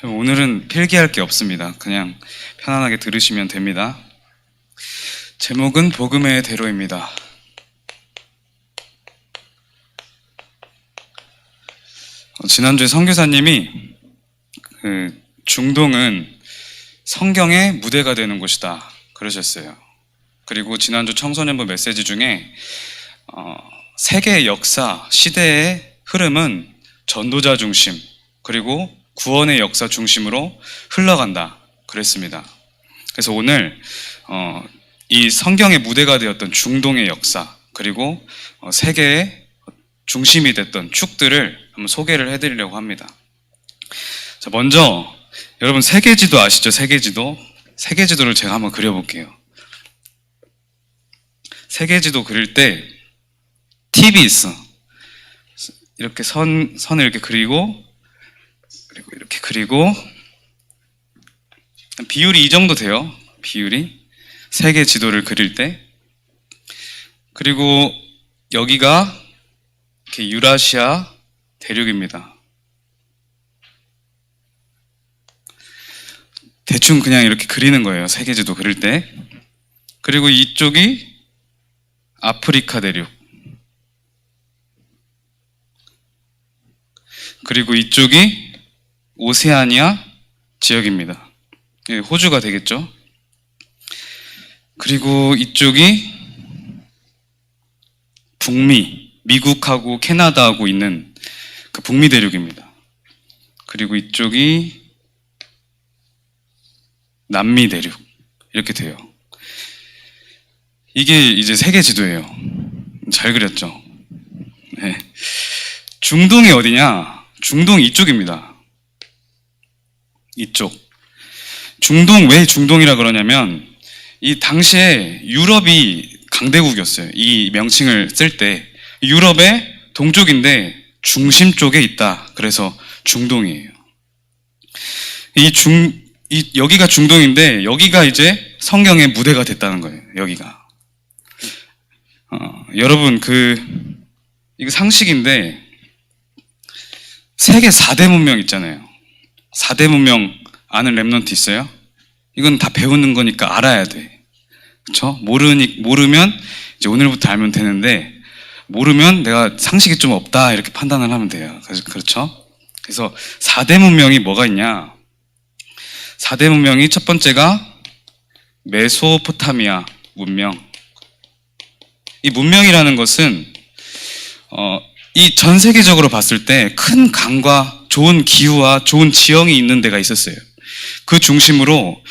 오늘은 필기할 게 없습니다. 그냥 편안하게 들으시면 됩니다. 제목은 복음의 대로입니다. 지난주에 선교사님이 중동은 성경의 무대가 되는 곳이다 그러셨어요. 그리고 지난주 청소년부 메시지 중에 세계의 역사, 시대의 흐름은 전도자 중심 그리고 구원의 역사 중심으로 흘러간다 그랬습니다. 그래서 오늘 이 성경의 무대가 되었던 중동의 역사 그리고 세계의 중심이 됐던 축들을 한번 소개를 해드리려고 합니다. 자, 먼저 여러분 세계지도 아시죠? 세계지도를 제가 한번 그려볼게요. 세계지도 그릴 때 팁이 있어. 이렇게 선을 이렇게 그리고 이렇게 그리고 비율이 이 정도 돼요. 비율이 세계 지도를 그릴 때. 그리고 여기가 이렇게 유라시아 대륙입니다. 대충 그냥 이렇게 그리는 거예요. 세계 지도 그릴 때. 그리고 이쪽이 아프리카 대륙. 그리고 이쪽이 오세아니아 지역입니다. 호주가 되겠죠. 그리고 이쪽이 북미, 미국하고 캐나다하고 있는 그 북미 대륙입니다. 그리고 이쪽이 남미 대륙 이렇게 돼요. 이게 이제 세계 지도예요. 잘 그렸죠? 네. 중동이 어디냐? 중동 이쪽입니다. 이쪽. 중동, 왜 중동이라 그러냐면 이 당시에 유럽이 강대국이었어요. 이 명칭을 쓸 때 유럽의 동쪽인데 중심 쪽에 있다. 그래서 중동이에요. 여기가 중동인데 여기가 이제 성경의 무대가 됐다는 거예요. 여기가. 여러분 이거 상식인데 세계 4대 문명 있잖아요. 4대 문명 아는 랩런트 있어요? 이건 다 배우는 거니까 알아야 돼. 그쵸? 모르면 이제 오늘부터 알면 되는데, 모르면 내가 상식이 좀 없다, 이렇게 판단을 하면 돼요. 그렇죠? 그래서 4대 문명이 뭐가 있냐? 4대 문명이 첫 번째가 메소포타미아 문명. 이 문명이라는 것은, 이 전 세계적으로 봤을 때 큰 강과 좋은 기후와 좋은 지형이 있는 데가 있었어요. 그 중심으로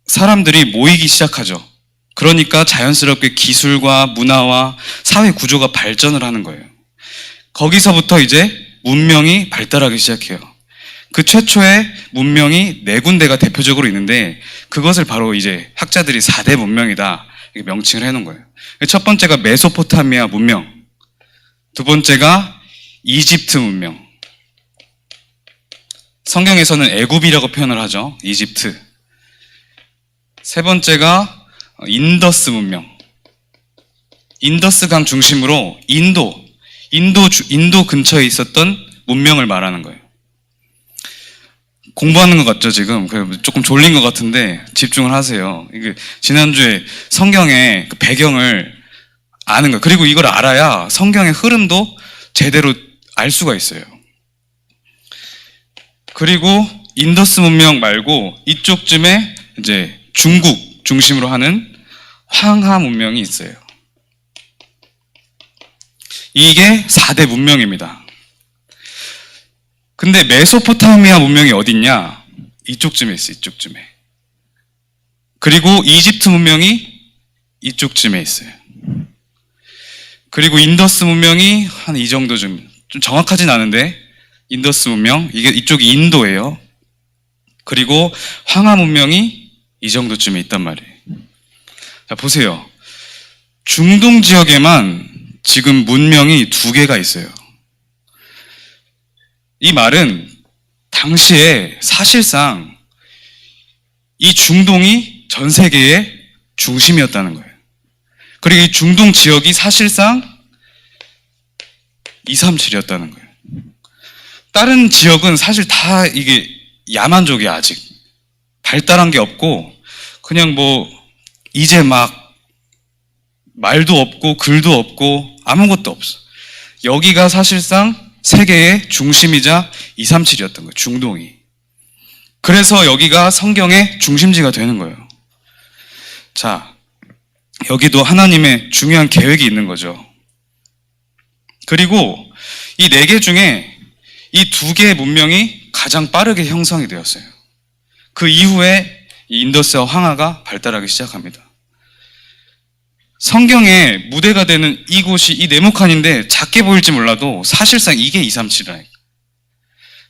사람들이 모이기 시작하죠. 그러니까 자연스럽게 기술과 문화와 사회 구조가 발전을 하는 거예요. 거기서부터 이제 문명이 발달하기 시작해요. 그 최초의 문명이 4군데가 대표적으로 있는데 그것을 바로 이제 학자들이 4대 문명이다 이렇게 명칭을 해놓은 거예요. 첫 번째가 메소포타미아 문명, 두 번째가 이집트 문명. 성경에서는 애굽이라고 표현을 하죠. 이집트. 세 번째가 인더스 문명. 인더스 강 중심으로 인도 근처에 있었던 문명을 말하는 거예요. 공부하는 것 같죠, 지금? 조금 졸린 것 같은데 집중을 하세요. 이게 지난주에 성경의 그 배경을 아는 거예요. 그리고 이걸 알아야 성경의 흐름도 제대로 알 수가 있어요. 그리고 인더스 문명 말고 이쪽쯤에 이제 중국 중심으로 하는 황하 문명이 있어요. 이게 4대 문명입니다. 근데 메소포타미아 문명이 어딨냐? 이쪽쯤에 있어요, 이쪽쯤에. 그리고 이집트 문명이 이쪽쯤에 있어요. 그리고 인더스 문명이 한 이 정도쯤, 좀 정확하진 않은데 인더스 문명, 이쪽이 인도예요. 그리고 황하 문명이 이 정도쯤에 있단 말이에요. 자, 보세요. 중동 지역에만 지금 문명이 2개가 있어요. 이 말은 당시에 사실상 이 중동이 전 세계의 중심이었다는 거예요. 그리고 이 중동 지역이 사실상 237이었다는 거예요. 다른 지역은 사실 다 이게 야만족이야, 아직. 발달한 게 없고, 그냥 뭐, 이제 막, 말도 없고, 글도 없고, 아무것도 없어. 여기가 사실상 세계의 중심이자 237이었던 거예요, 중동이. 그래서 여기가 성경의 중심지가 되는 거예요. 자, 여기도 하나님의 중요한 계획이 있는 거죠. 그리고 이 4개 중에 이 2개의 문명이 가장 빠르게 형성이 되었어요. 그 이후에 이 인더스와 황하가 발달하기 시작합니다. 성경의 무대가 되는 이곳이 이 네모칸인데 작게 보일지 몰라도 사실상 이게 237이라니까.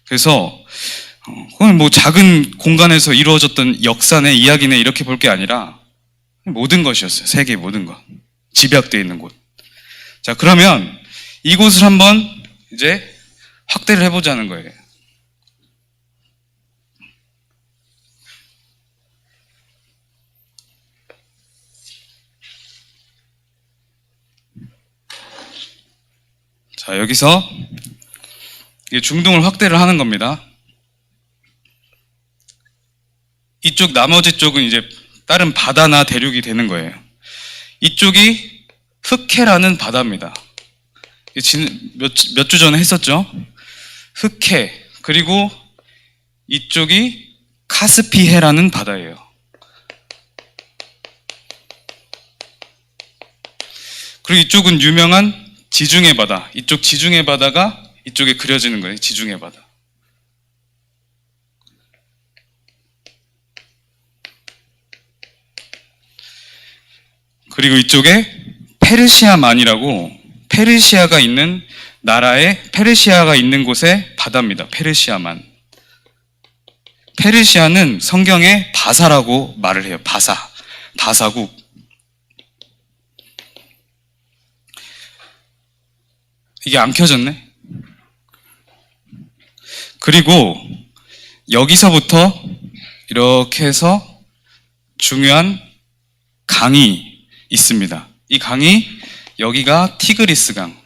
그래서 그건 뭐 작은 공간에서 이루어졌던 역사네, 이야기네 이렇게 볼 게 아니라 모든 것이었어요. 세계의 모든 것. 집약되어 있는 곳. 자, 그러면 이곳을 한번 이제 확대를 해보자는 거예요. 자, 여기서 중동을 확대를 하는 겁니다. 이쪽 나머지 쪽은 이제 다른 바다나 대륙이 되는 거예요. 이쪽이 흑해라는 바다입니다. 몇 주 전에 했었죠? 흑해. 그리고 이쪽이 카스피해라는 바다예요. 그리고 이쪽은 유명한 지중해 바다. 이쪽 지중해 바다가 이쪽에 그려지는 거예요. 지중해 바다. 그리고 이쪽에 페르시아만이라고 페르시아가 있는 나라에 페르시아가 있는 곳의 바다입니다. 페르시아만. 페르시아는 성경에 바사라고 말을 해요. 바사국. 이게 안 켜졌네. 그리고 여기서부터 이렇게 해서 중요한 강이 있습니다. 이 강이 여기가 티그리스 강.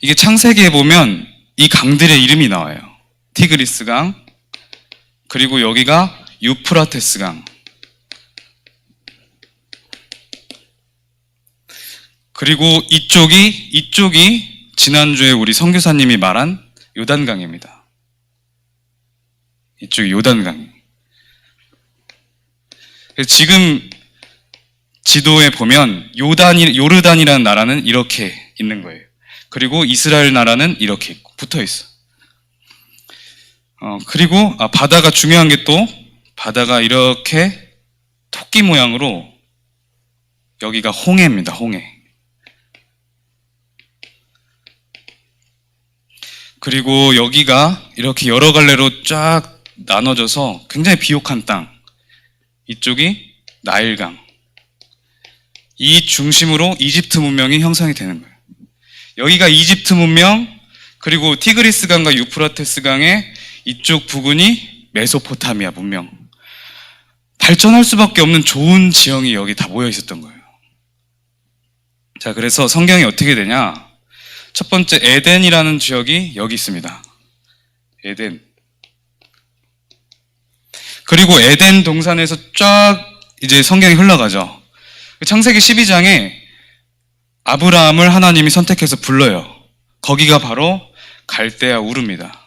이게 창세기에 보면 이 강들의 이름이 나와요. 티그리스 강, 그리고 여기가 유프라테스 강, 그리고 이쪽이 지난주에 우리 선교사님이 말한 요단강입니다. 이쪽이 요단강이. 지금 지도에 보면 요르단이라는 나라는 이렇게 있는 거예요. 그리고 이스라엘 나라는 이렇게 있고 붙어 있어. 그리고 바다가 중요한 게 또 바다가 이렇게 토끼 모양으로 여기가 홍해입니다. 홍해. 그리고 여기가 이렇게 여러 갈래로 쫙 나눠져서 굉장히 비옥한 땅. 이쪽이 나일강. 이 중심으로 이집트 문명이 형성이 되는 거예요. 여기가 이집트 문명, 그리고 티그리스 강과 유프라테스 강의 이쪽 부근이 메소포타미아 문명. 발전할 수밖에 없는 좋은 지형이 여기 다 모여 있었던 거예요. 자, 그래서 성경이 어떻게 되냐? 첫 번째, 에덴이라는 지역이 여기 있습니다. 에덴. 그리고 에덴 동산에서 쫙 이제 성경이 흘러가죠. 창세기 12장에 아브라함을 하나님이 선택해서 불러요. 거기가 바로 갈대아 우르입니다.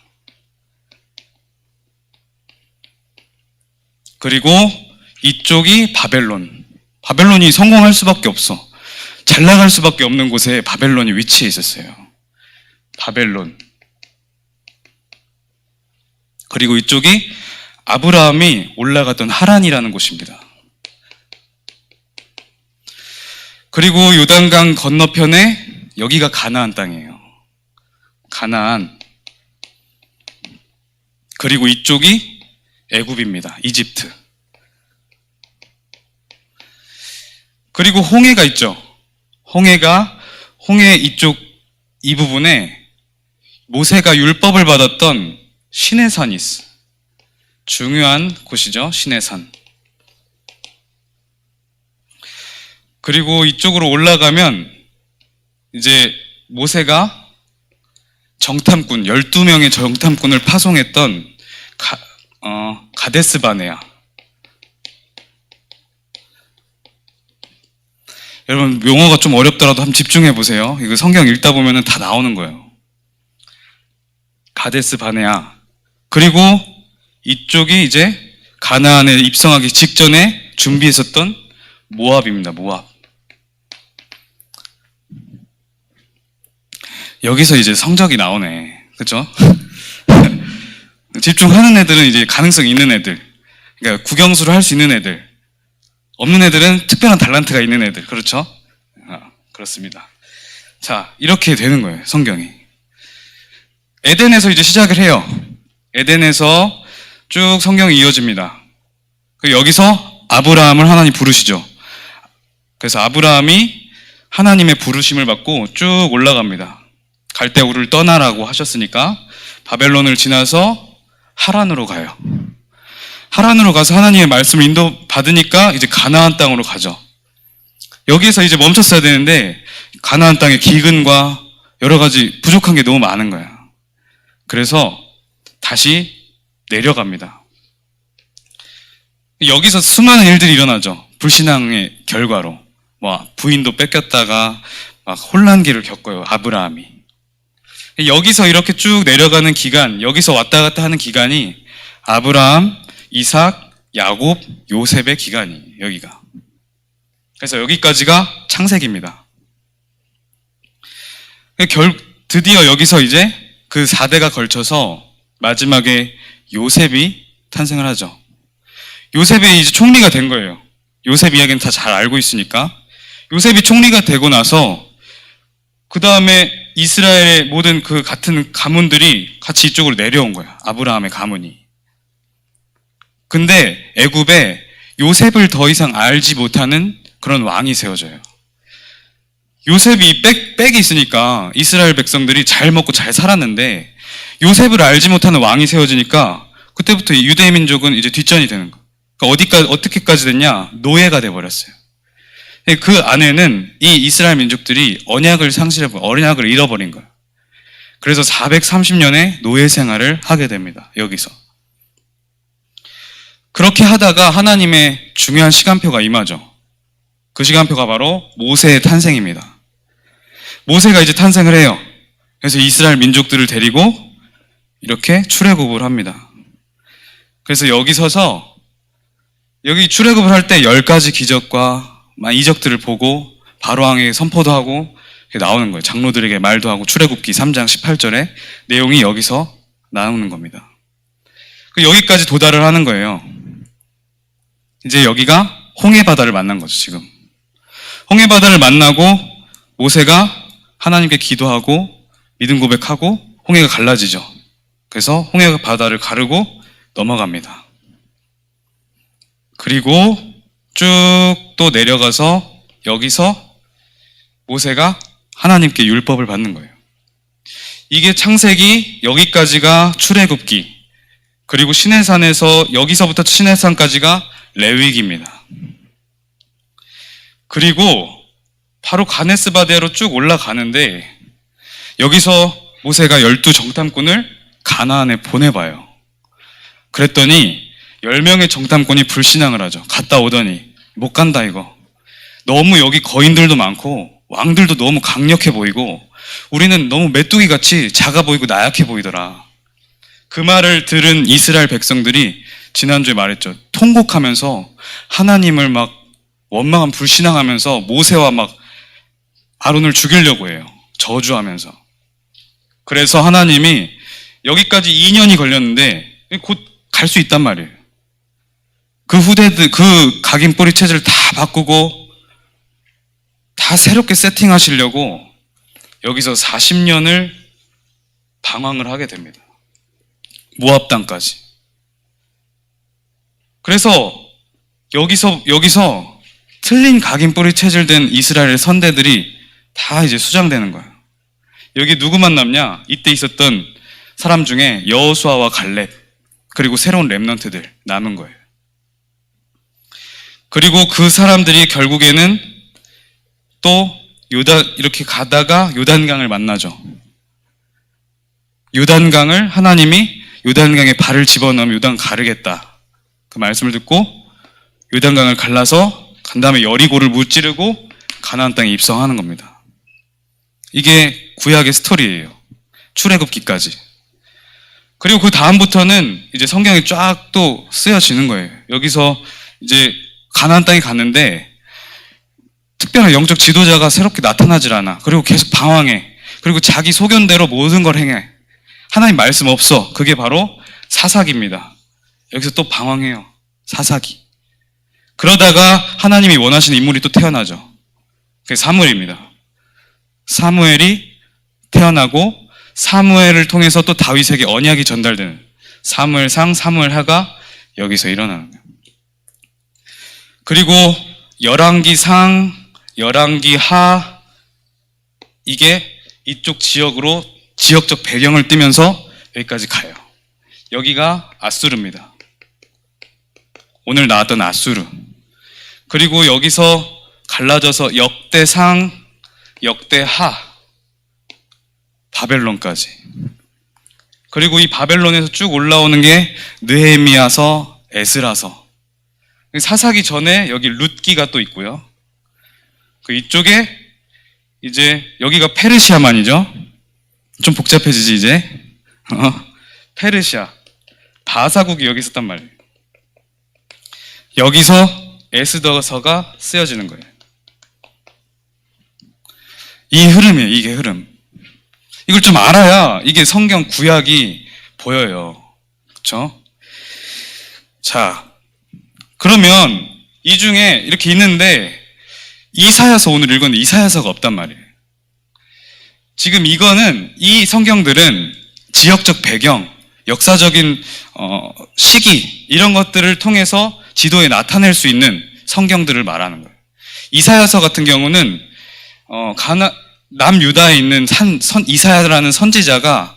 그리고 이쪽이 바벨론. 바벨론이 성공할 수밖에 없어. 잘 나갈 수밖에 없는 곳에 바벨론이 위치해 있었어요. 바벨론. 그리고 이쪽이 아브라함이 올라갔던 하란이라는 곳입니다. 그리고 요단강 건너편에 여기가 가나안 땅이에요. 가나안. 그리고 이쪽이 애굽입니다. 이집트. 그리고 홍해가 있죠. 홍해 이쪽 이 부분에 모세가 율법을 받았던 시내산이 있어. 중요한 곳이죠. 시내산. 그리고 이쪽으로 올라가면 이제 모세가 정탐꾼, 12명의 정탐꾼을 파송했던 가데스 바네아. 여러분, 용어가 좀 어렵더라도 한번 집중해 보세요. 이거 성경 읽다 보면은 다 나오는 거예요. 가데스 바네아. 그리고 이쪽이 이제 가나안에 입성하기 직전에 준비했었던 모압입니다. 모압. 여기서 이제 성적이 나오네. 그죠? 집중하는 애들은 이제 가능성이 있는 애들. 그러니까 국영수를 할 수 있는 애들. 없는 애들은 특별한 달란트가 있는 애들. 그렇죠? 그렇습니다. 자, 이렇게 되는 거예요. 성경이. 에덴에서 이제 시작을 해요. 에덴에서 쭉 성경이 이어집니다. 여기서 아브라함을 하나님 부르시죠. 그래서 아브라함이 하나님의 부르심을 받고 쭉 올라갑니다. 갈대우를 떠나라고 하셨으니까 바벨론을 지나서 하란으로 가요. 하란으로 가서 하나님의 말씀을 인도받으니까 이제 가나안 땅으로 가죠. 여기에서 이제 멈췄어야 되는데 가나안 땅의 기근과 여러 가지 부족한 게 너무 많은 거야. 그래서 다시 내려갑니다. 여기서 수많은 일들이 일어나죠. 불신앙의 결과로. 부인도 뺏겼다가 막 혼란기를 겪어요. 아브라함이. 여기서 이렇게 쭉 내려가는 기간, 여기서 왔다 갔다 하는 기간이 아브라함, 이삭, 야곱, 요셉의 기간이에요. 여기가. 그래서 여기까지가 창세기입니다. 드디어 여기서 이제 그 4대가 걸쳐서 마지막에 요셉이 탄생을 하죠. 요셉이 이제 총리가 된 거예요. 요셉 이야기는 다 잘 알고 있으니까. 요셉이 총리가 되고 나서 그 다음에 이스라엘의 모든 그 같은 가문들이 같이 이쪽으로 내려온 거예요. 아브라함의 가문이. 근데 애굽에 요셉을 더 이상 알지 못하는 그런 왕이 세워져요. 요셉이 빽이 있으니까 이스라엘 백성들이 잘 먹고 잘 살았는데 요셉을 알지 못하는 왕이 세워지니까 그때부터 유대 민족은 이제 뒷전이 되는 거예요. 그러니까 어떻게까지 됐냐? 노예가 돼버렸어요. 그 안에는 이 이스라엘 민족들이 언약을 잃어버린 거예요. 그래서 430년의 노예 생활을 하게 됩니다. 여기서. 그렇게 하다가 하나님의 중요한 시간표가 임하죠. 그 시간표가 바로 모세의 탄생입니다. 모세가 이제 탄생을 해요. 그래서 이스라엘 민족들을 데리고 이렇게 출애굽을 합니다. 그래서 여기 서서 여기 출애굽을 할 때 10가지 기적과 이적들을 보고 바로왕에게 선포도 하고 나오는 거예요. 장로들에게 말도 하고 출애굽기 3장 18절에 내용이 여기서 나오는 겁니다. 여기까지 도달을 하는 거예요. 이제 여기가 홍해바다를 만난 거죠, 지금. 홍해바다를 만나고 모세가 하나님께 기도하고 믿음 고백하고 홍해가 갈라지죠. 그래서 홍해바다를 가르고 넘어갑니다. 그리고 쭉 또 내려가서 여기서 모세가 하나님께 율법을 받는 거예요. 이게 창세기, 여기까지가 출애굽기, 그리고 시내산에서 여기서부터 시내산까지가 레위기입니다. 그리고 바로 가데스 바네아로 쭉 올라가는데 여기서 모세가 12정탐꾼을 가나안에 보내봐요. 그랬더니 10명의 정탐꾼이 불신앙을 하죠. 갔다 오더니 못 간다 이거. 너무 여기 거인들도 많고 왕들도 너무 강력해 보이고 우리는 너무 메뚜기같이 작아 보이고 나약해 보이더라. 그 말을 들은 이스라엘 백성들이 지난주에 말했죠. 통곡하면서 하나님을 막 원망한 불신앙하면서 모세와 막 아론을 죽이려고 해요. 저주하면서. 그래서 하나님이 여기까지 2년이 걸렸는데 곧 갈 수 있단 말이에요. 그 후대들, 그 각인 뿌리 체제를 다 바꾸고 다 새롭게 세팅하시려고 여기서 40년을 방황을 하게 됩니다. 모압 땅까지. 그래서 여기서 틀린 각인 뿌리 체질된 이스라엘 선대들이 다 이제 수장되는 거예요. 여기 누구만 남냐? 이때 있었던 사람 중에 여호수아와 갈렙, 그리고 새로운 렘넌트들 남은 거예요. 그리고 그 사람들이 결국에는 또 이렇게 가다가 요단강을 만나죠. 요단강을 하나님이 요단강에 발을 집어넣으면 요단 가르겠다. 그 말씀을 듣고 요단강을 갈라서 간 다음에 여리고를 무찌르고 가나안 땅에 입성하는 겁니다. 이게 구약의 스토리예요. 출애굽기까지. 그리고 그 다음부터는 이제 성경이 쫙 또 쓰여지는 거예요. 여기서 이제 가나안 땅에 갔는데 특별한 영적 지도자가 새롭게 나타나질 않아. 그리고 계속 방황해. 그리고 자기 소견대로 모든 걸 행해. 하나님 말씀 없어. 그게 바로 사사기입니다. 여기서 또 방황해요. 사사기. 그러다가 하나님이 원하시는 인물이 또 태어나죠. 그게 사무엘입니다. 사무엘이 태어나고 사무엘을 통해서 또 다윗에게 언약이 전달되는 사무엘상, 사무엘하가 여기서 일어나는 거예요. 그리고 열왕기상, 열왕기하 이게 이쪽 지역으로 지역적 배경을 띠면서 여기까지 가요. 여기가 아수르입니다. 오늘 나왔던 아수르. 그리고 여기서 갈라져서 역대상, 역대하, 바벨론까지. 그리고 이 바벨론에서 쭉 올라오는 게 느헤미야서, 에스라서. 사사기 전에 여기 룻기가 또 있고요. 그 이쪽에 이제 여기가 페르시아만이죠. 좀 복잡해지지 이제. 페르시아. 바사국이 여기 있었단 말이에요. 여기서 에스더서가 쓰여지는 거예요. 이 흐름이에요. 이게 흐름. 이걸 좀 알아야 이게 성경 구약이 보여요. 그렇죠? 자, 그러면 이 중에 이렇게 있는데 이사야서 오늘 읽었는데 이사야서가 없단 말이에요. 지금 이거는 이 성경들은 지역적 배경, 역사적인 시기 이런 것들을 통해서 지도에 나타낼 수 있는 성경들을 말하는 거예요. 이사야서 같은 경우는 남유다에 있는 이사야라는 선지자가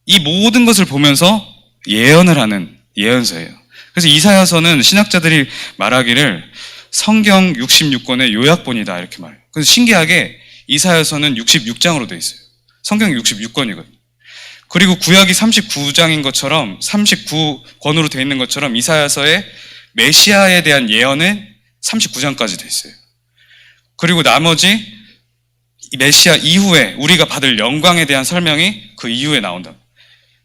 이 모든 것을 보면서 예언을 하는 예언서예요. 그래서 이사야서는 신학자들이 말하기를 성경 66권의 요약본이다 이렇게 말해요. 그래서 신기하게 이사야서는 66장으로 되어 있어요. 성경이 66권이거든요. 그리고 구약이 39장인 것처럼 39권으로 되어 있는 것처럼 이사야서의 메시아에 대한 예언은 39장까지 되어 있어요. 그리고 나머지 메시아 이후에 우리가 받을 영광에 대한 설명이 그 이후에 나온다.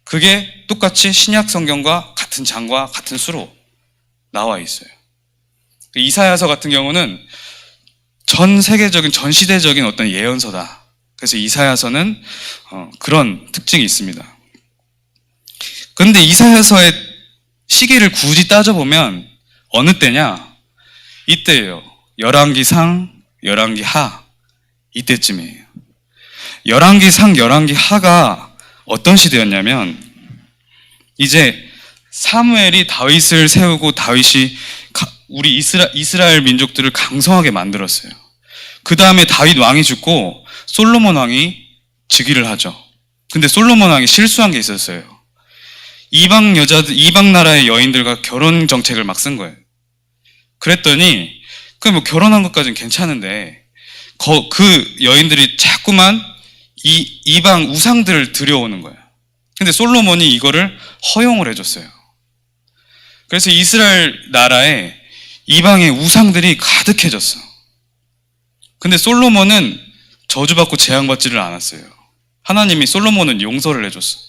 그게 똑같이 신약 성경과 같은 장과 같은 수로 나와 있어요. 이사야서 같은 경우는 전 세계적인, 전 시대적인 어떤 예언서다. 그래서 이사야서는 그런 특징이 있습니다. 그런데 이사야서의 시기를 굳이 따져보면 어느 때냐? 이때예요. 열왕기상, 열왕기하 이때쯤이에요. 열왕기상, 열왕기하가 어떤 시대였냐면 이제 사무엘이 다윗을 세우고 다윗이 우리 이스라엘 민족들을 강성하게 만들었어요. 그 다음에 다윗 왕이 죽고 솔로몬 왕이 즉위를 하죠. 근데 솔로몬 왕이 실수한 게 있었어요. 이방 여자들, 이방 나라의 여인들과 결혼 정책을 막 쓴 거예요. 그랬더니 뭐 결혼한 것까지는 괜찮은데 그 여인들이 자꾸만 이방 우상들을 들여오는 거예요. 근데 솔로몬이 이거를 허용을 해줬어요. 그래서 이스라엘 나라에 이방의 우상들이 가득해졌어. 근데 솔로몬은 저주받고 재앙받지를 않았어요. 하나님이 솔로몬은 용서를 해줬어.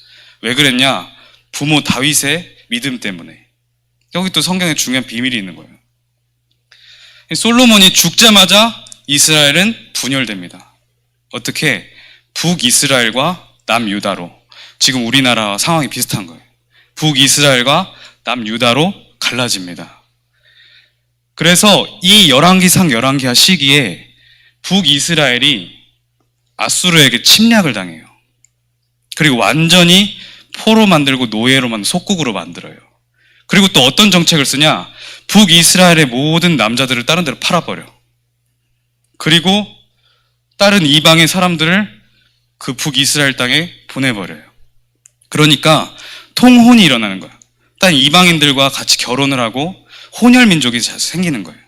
왜 그랬냐? 부모 다윗의 믿음 때문에. 여기 또 성경에 중요한 비밀이 있는 거예요. 솔로몬이 죽자마자 이스라엘은 분열됩니다. 어떻게? 북이스라엘과 남유다로. 지금 우리나라와 상황이 비슷한 거예요. 북이스라엘과 남유다로 갈라집니다. 그래서 이 열왕기상 열왕기하 시기에 북이스라엘이 아수르에게 침략을 당해요. 그리고 완전히 포로 만들고 노예로 만들고 속국으로 만들어요. 그리고 또 어떤 정책을 쓰냐? 북이스라엘의 모든 남자들을 다른 데로 팔아버려. 그리고 다른 이방의 사람들을 그 북이스라엘 땅에 보내버려요. 그러니까 통혼이 일어나는 거야. 다른 이방인들과 같이 결혼을 하고 혼혈 민족이 생기는 거예요.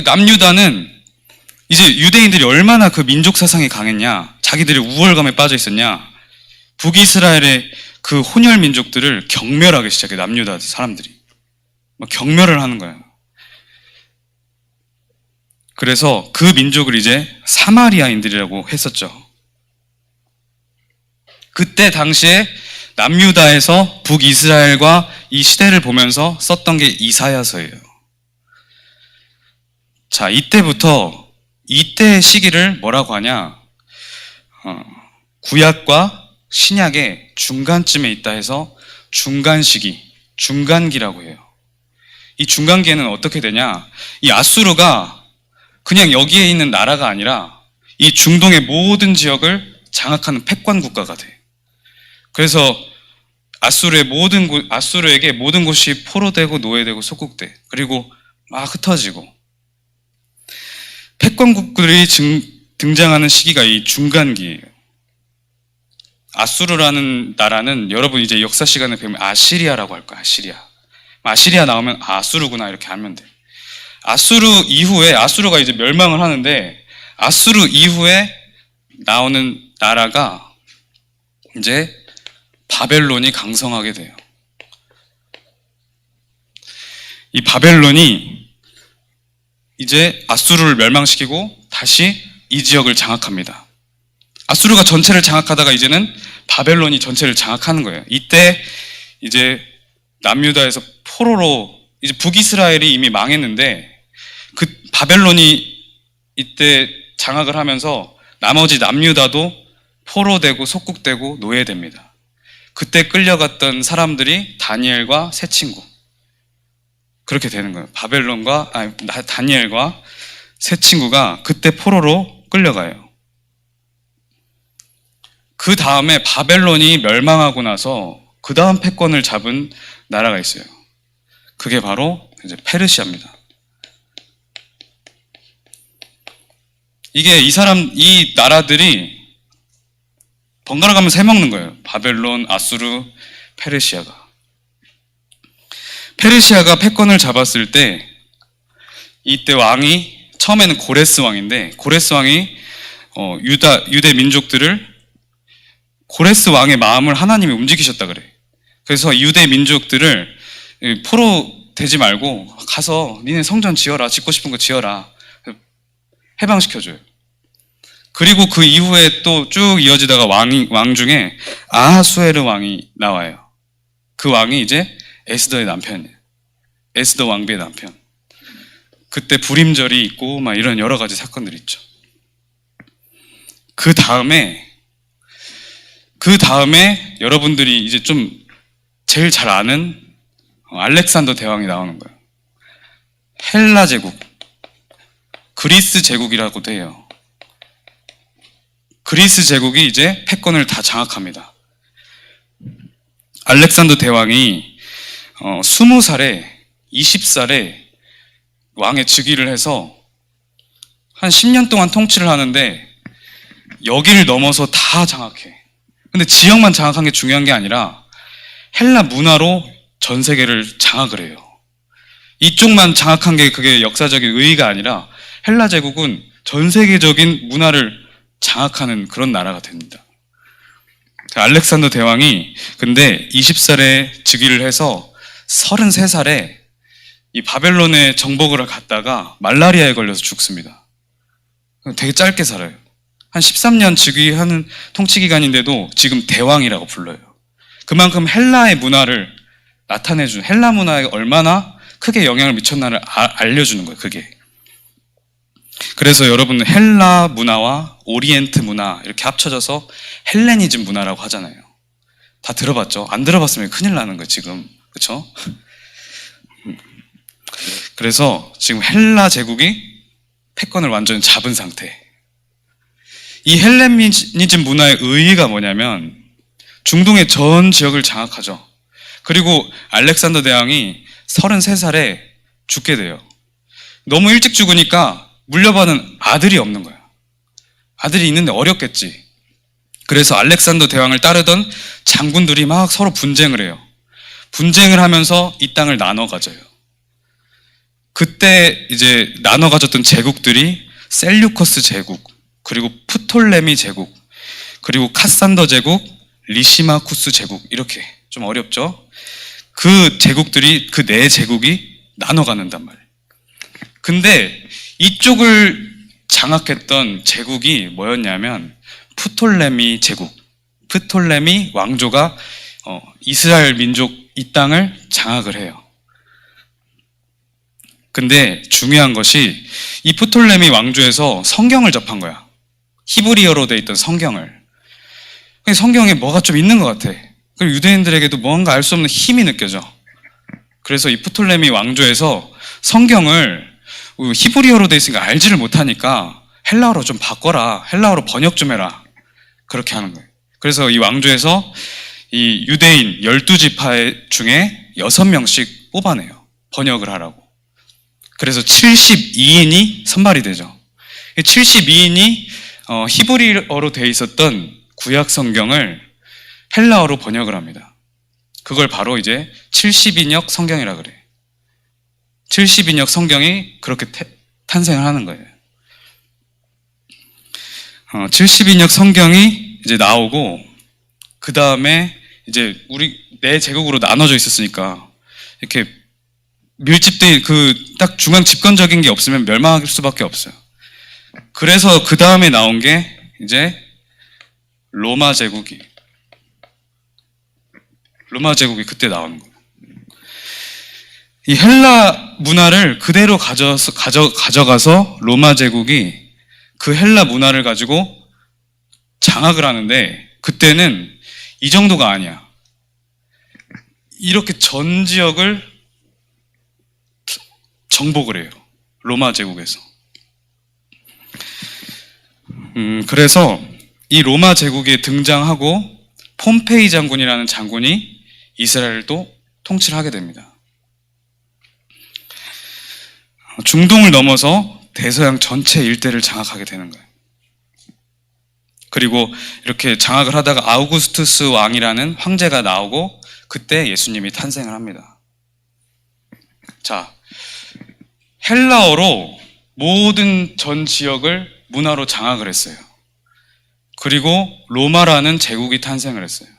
남유다는 이제 유대인들이 얼마나 그 민족 사상이 강했냐, 자기들이 우월감에 빠져 있었냐, 북이스라엘의 그 혼혈 민족들을 경멸하기 시작해. 남유다 사람들이 막 경멸을 하는 거예요. 그래서 그 민족을 이제 사마리아인들이라고 했었죠. 그때 당시에 남유다에서 북이스라엘과 이 시대를 보면서 썼던 게 이사야서예요. 자, 이때부터 이때 시기를 뭐라고 하냐? 구약과 신약의 중간쯤에 있다 해서 중간 시기, 중간기라고 해요. 이 중간기에는 어떻게 되냐? 이 아수르가 그냥 여기에 있는 나라가 아니라 이 중동의 모든 지역을 장악하는 패권 국가가 돼. 그래서 아수르에게 모든 곳이 포로되고 노예되고 속국돼. 그리고 막 흩어지고. 패권국들이 등장하는 시기가 이 중간기예요. 아수르라는 나라는 여러분 이제 역사 시간에 배우면 아시리아라고 할 거야. 아시리아 나오면 아수르구나 이렇게 하면 돼. 아수르 이후에 아수르가 이제 멸망을 하는데 아수르 이후에 나오는 나라가 이제 바벨론이 강성하게 돼요. 이 바벨론이 이제 아수르를 멸망시키고 다시 이 지역을 장악합니다. 아수르가 전체를 장악하다가 이제는 바벨론이 전체를 장악하는 거예요. 이때 이제 남유다에서 포로로 이제 북이스라엘이 이미 망했는데 그 바벨론이 이때 장악을 하면서 나머지 남유다도 포로되고 속국되고 노예됩니다. 그때 끌려갔던 사람들이 다니엘과 세 친구. 그렇게 되는 거예요. 다니엘과 세 친구가 그때 포로로 끌려가요. 그 다음에 바벨론이 멸망하고 나서 그 다음 패권을 잡은 나라가 있어요. 그게 바로 이제 페르시아입니다. 이게 이 나라들이 번갈아 가면서 해먹는 거예요. 바벨론, 아수르, 페르시아가. 페르시아가 패권을 잡았을 때 이때 왕이 처음에는 고레스 왕인데 고레스 왕이 유대 민족들을 고레스 왕의 마음을 하나님이 움직이셨다 그래. 그래서 유대 민족들을 포로 되지 말고 가서 니네 성전 지어라. 짓고 싶은 거 지어라. 해방시켜줘요. 그리고 그 이후에 또 쭉 이어지다가 왕 중에 아하수에르 왕이 나와요. 그 왕이 이제 에스더의 남편이에요. 에스더 왕비의 남편. 그때 불임절이 있고 막 이런 여러 가지 사건들이 있죠. 그 다음에 여러분들이 이제 좀 제일 잘 아는 알렉산더 대왕이 나오는 거예요. 헬라 제국, 그리스 제국이라고도 해요. 그리스 제국이 이제 패권을 다 장악합니다. 알렉산더 대왕이 20살에 20살에 왕의 즉위를 해서 한 10년 동안 통치를 하는데 여기를 넘어서 다 장악해. 근데 지역만 장악한 게 중요한 게 아니라 헬라 문화로 전 세계를 장악을 해요. 이쪽만 장악한 게 그게 역사적인 의의가 아니라 헬라 제국은 전 세계적인 문화를 장악하는 그런 나라가 됩니다. 알렉산더 대왕이 근데 20살에 즉위를 해서 33살에 이 바벨론에 정복을 갔다가 말라리아에 걸려서 죽습니다. 되게 짧게 살아요. 한 13년 즉위하는 통치 기간인데도 지금 대왕이라고 불러요. 그만큼 헬라의 문화를 나타내주는, 헬라 문화에 얼마나 크게 영향을 미쳤나를 알려주는 거예요. 그게. 그래서 여러분은 헬라 문화와 오리엔트 문화 이렇게 합쳐져서 헬레니즘 문화라고 하잖아요. 다 들어봤죠? 안 들어봤으면 큰일 나는 거예요, 지금. 그렇죠? 그래서 지금 헬라 제국이 패권을 완전히 잡은 상태. 이 헬레니즘 문화의 의의가 뭐냐면 중동의 전 지역을 장악하죠. 그리고 알렉산더 대왕이 33살에 죽게 돼요. 너무 일찍 죽으니까 물려받은 아들이 없는 거야. 아들이 있는데 어렵겠지. 그래서 알렉산더 대왕을 따르던 장군들이 막 서로 분쟁을 해요. 분쟁을 하면서 이 땅을 나눠 가져요. 그때 이제 나눠 가졌던 제국들이 셀류커스 제국, 그리고 프톨레미 제국, 그리고 카산더 제국, 리시마쿠스 제국, 이렇게 좀 어렵죠? 그 제국들이, 그 네 제국이 나눠가는단 말이에요. 근데 이쪽을 장악했던 제국이 뭐였냐면 프톨레미 제국, 프톨레미 왕조가 이스라엘 민족 이 땅을 장악을 해요. 근데 중요한 것이 이 프톨레미 왕조에서 성경을 접한 거야. 히브리어로 돼 있던 성경을. 성경에 뭐가 좀 있는 것 같아. 그리고 유대인들에게도 뭔가 알 수 없는 힘이 느껴져. 그래서 이 프톨레미 왕조에서 성경을 히브리어로 돼 있으니까 알지를 못하니까 헬라어로 좀 바꿔라. 헬라어로 번역 좀 해라. 그렇게 하는 거예요. 그래서 이 왕조에서 이 유대인 12지파 중에 6명씩 뽑아내요. 번역을 하라고. 그래서 72인이 선발이 되죠. 72인이 히브리어로 돼 있었던 구약 성경을 헬라어로 번역을 합니다. 그걸 바로 이제 70인역 성경이라 그래요. 70인역 성경이 그렇게 탄생을 하는 거예요. 70인역 성경이 이제 나오고, 그 다음에 이제 우리 네 제국으로 나눠져 있었으니까 이렇게 밀집돼, 딱 중앙 집권적인 게 없으면 멸망할 수밖에 없어요. 그래서 그 다음에 나온 게 이제 로마 제국이 그때 나오는 거예요. 이 헬라 문화를 그대로 가져가서 로마 제국이 그 헬라 문화를 가지고 장악을 하는데, 그때는 이 정도가 아니야. 이렇게 전 지역을 정복을 해요. 로마 제국에서. 그래서 이 로마 제국에 등장하고 폼페이 장군이라는 장군이 이스라엘을 또 통치를 하게 됩니다. 중동을 넘어서 대서양 전체 일대를 장악하게 되는 거예요. 그리고 이렇게 장악을 하다가 아우구스투스 왕이라는 황제가 나오고, 그때 예수님이 탄생을 합니다. 자, 헬라어로 모든 전 지역을 문화로 장악을 했어요. 그리고 로마라는 제국이 탄생을 했어요.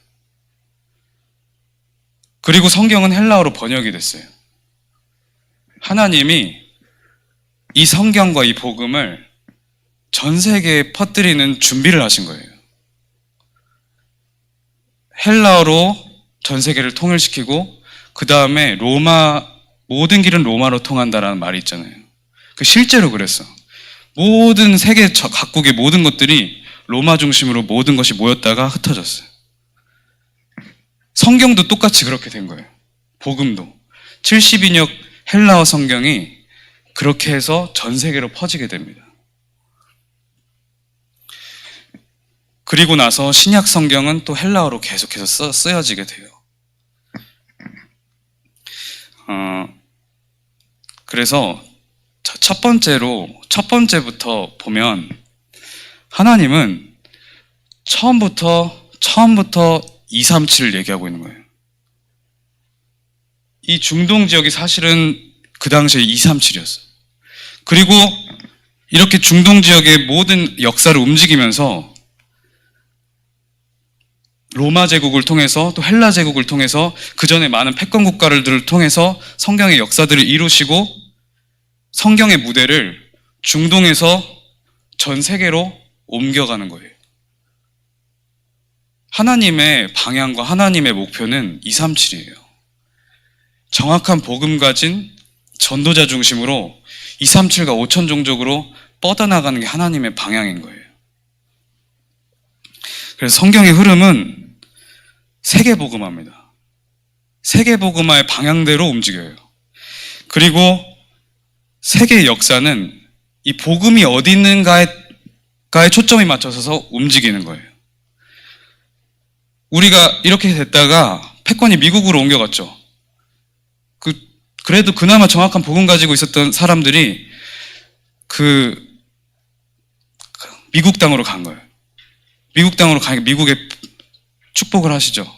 그리고 성경은 헬라어로 번역이 됐어요. 하나님이 이 성경과 이 복음을 전 세계에 퍼뜨리는 준비를 하신 거예요. 헬라어로 전 세계를 통일시키고, 그 다음에 모든 길은 로마로 통한다라는 말이 있잖아요. 실제로 그랬어. 모든 세계 각국의 모든 것들이 로마 중심으로 모든 것이 모였다가 흩어졌어요. 성경도 똑같이 그렇게 된 거예요. 복음도 70인역 헬라어 성경이 그렇게 해서 전 세계로 퍼지게 됩니다. 그리고 나서 신약 성경은 또 헬라어로 계속해서 쓰여지게 돼요. 그래서 첫 번째부터 보면 하나님은 처음부터 237을 얘기하고 있는 거예요. 이 중동 지역이 사실은 그 당시에 237이었어요. 그리고 이렇게 중동 지역의 모든 역사를 움직이면서 로마 제국을 통해서 또 헬라 제국을 통해서 그 전에 많은 패권 국가들을 통해서 성경의 역사들을 이루시고, 성경의 무대를 중동에서 전 세계로 옮겨가는 거예요. 하나님의 방향과 하나님의 목표는 237이에요. 정확한 복음 가진 전도자 중심으로 237과 5천 종족으로 뻗어나가는 게 하나님의 방향인 거예요. 그래서 성경의 흐름은 세계복음화입니다. 세계복음화의 방향대로 움직여요. 그리고 세계의 역사는 이 복음이 어디 있는가에 초점이 맞춰서 움직이는 거예요. 우리가 이렇게 됐다가 패권이 미국으로 옮겨갔죠. 그래도 그나마 정확한 복음 가지고 있었던 사람들이 미국 땅으로 간 거예요. 미국 땅으로 가니까 미국에 축복을 하시죠.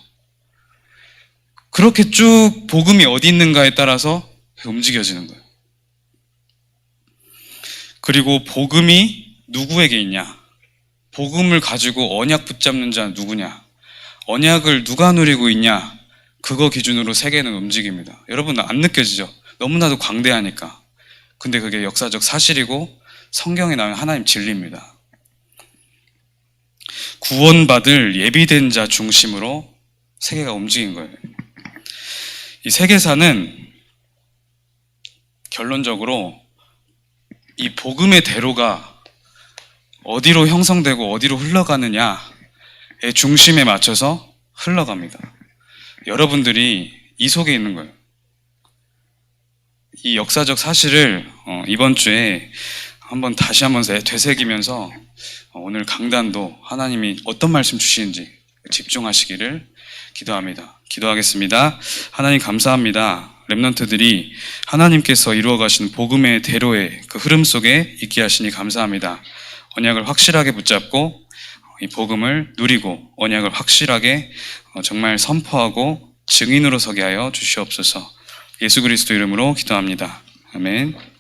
그렇게 쭉 복음이 어디 있는가에 따라서 움직여지는 거예요. 그리고 복음이 누구에게 있냐? 복음을 가지고 언약 붙잡는 자 누구냐? 언약을 누가 누리고 있냐? 그거 기준으로 세계는 움직입니다. 여러분 안 느껴지죠? 너무나도 광대하니까. 근데 그게 역사적 사실이고 성경에 나오는 하나님 진리입니다. 구원받을 예비된 자 중심으로 세계가 움직인 거예요. 이 세계사는 결론적으로 이 복음의 대로가 어디로 형성되고 어디로 흘러가느냐의 중심에 맞춰서 흘러갑니다. 여러분들이 이 속에 있는 거예요. 이 역사적 사실을 이번 주에 다시 한번 되새기면서 오늘 강단도 하나님이 어떤 말씀 주시는지 집중하시기를 기도합니다. 기도하겠습니다. 하나님 감사합니다. 렘넌트들이 하나님께서 이루어 가신 복음의 대로의 그 흐름 속에 있게 하시니 감사합니다. 언약을 확실하게 붙잡고 이 복음을 누리고 언약을 확실하게 정말 선포하고 증인으로 서게 하여 주시옵소서. 예수 그리스도 이름으로 기도합니다. 아멘.